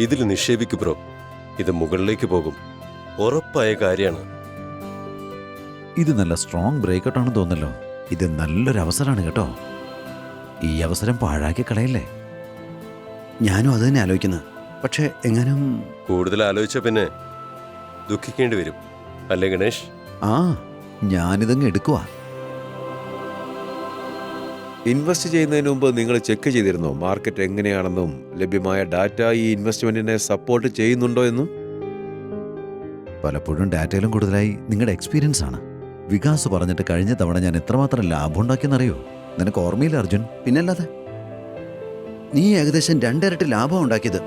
ഇതിൽ നിക്ഷേപിക്കു ബ്രോ. ഇത് മുകളിലേക്ക് പോകും, ഉറപ്പായ കാര്യമാണ്. ഇത് നല്ല സ്ട്രോങ് ബ്രേക്കൗട്ട് ആണെന്ന് തോന്നല്ലോ. ഇത് നല്ലൊരു അവസരമാണ് കേട്ടോ. ഈ അവസരം പാഴാക്കി കളയല്ലേ. ഞാനും അത് തന്നെ ആലോചിക്കുന്നത്. പക്ഷെ എങ്ങനും കൂടുതൽ ആലോചിച്ച പിന്നെ ദുഃഖിക്കേണ്ടി വരും, അല്ലേ ഗണേഷ്? ആ, ഞാനിതങ്ങ് എടുക്കുവാ. ഇൻവെസ്റ്റ് ചെയ്യുന്നതിന് മുമ്പ് നിങ്ങൾ ചെക്ക് ചെയ്തിരുന്നോ മാർക്കറ്റ് എങ്ങനെയാണെന്നും ലഭ്യമായ ഡാറ്റ ഈ ഇൻവെസ്റ്റ്മെന്റിനെ സപ്പോർട്ട് ചെയ്യുന്നുണ്ടോ എന്നും? പലപ്പോഴും ഡാറ്റയിലും കൂടുതലായി നിങ്ങളുടെ എക്സ്പീരിയൻസ് ആണ്. വികാസ് പറഞ്ഞിട്ട് കഴിഞ്ഞ തവണ ഞാൻ എത്രമാത്രം ലാഭം ഉണ്ടാക്കിയെന്നറിയോ? നിനക്ക് ഓർമ്മയില്ല അർജുൻ? പിന്നല്ലാതെ നീ ഏകദേശം 2 ഇരട്ടി ലാഭം ഉണ്ടാക്കിയത്.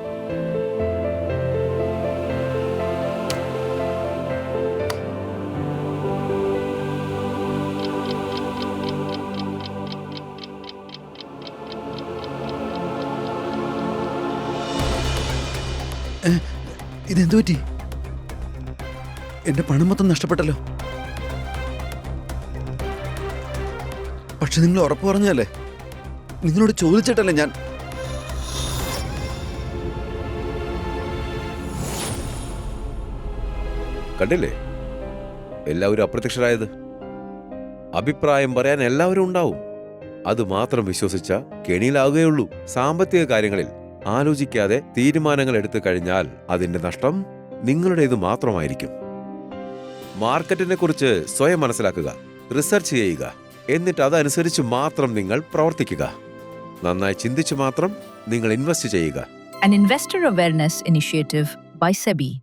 ഇതെന്തു പറ്റി? എന്റെ പണം മൊത്തം നഷ്ടപ്പെട്ടല്ലോ. പക്ഷെ നിങ്ങൾ ഉറപ്പ് പറഞ്ഞല്ലേ? നിങ്ങളോട് ചോദിച്ചിട്ടല്ലേ ഞാൻ. കണ്ടില്ലേ, എല്ലാവരും അപ്രത്യക്ഷരായത്. അഭിപ്രായം പറയാൻ എല്ലാവരും ഉണ്ടാവും. അത് മാത്രം വിശ്വസിച്ച കെണിയിലാകുകയുള്ളൂ. സാമ്പത്തിക കാര്യങ്ങളിൽ ആലോചിക്കാതെ തീരുമാനങ്ങൾ എടുത്തു കഴിഞ്ഞാൽ അതിന്റെ നഷ്ടം നിങ്ങളുടേത് മാത്രമായിരിക്കും. മാർക്കറ്റിനെ കുറിച്ച് സ്വയം മനസ്സിലാക്കുക, റിസർച്ച് ചെയ്യുക, എന്നിട്ട് അതനുസരിച്ച് മാത്രം നിങ്ങൾ പ്രവർത്തിക്കുക. നന്നായി ചിന്തിച്ചു മാത്രം നിങ്ങൾ ഇൻവെസ്റ്റ് ചെയ്യുക. An investor awareness initiative by SEBI.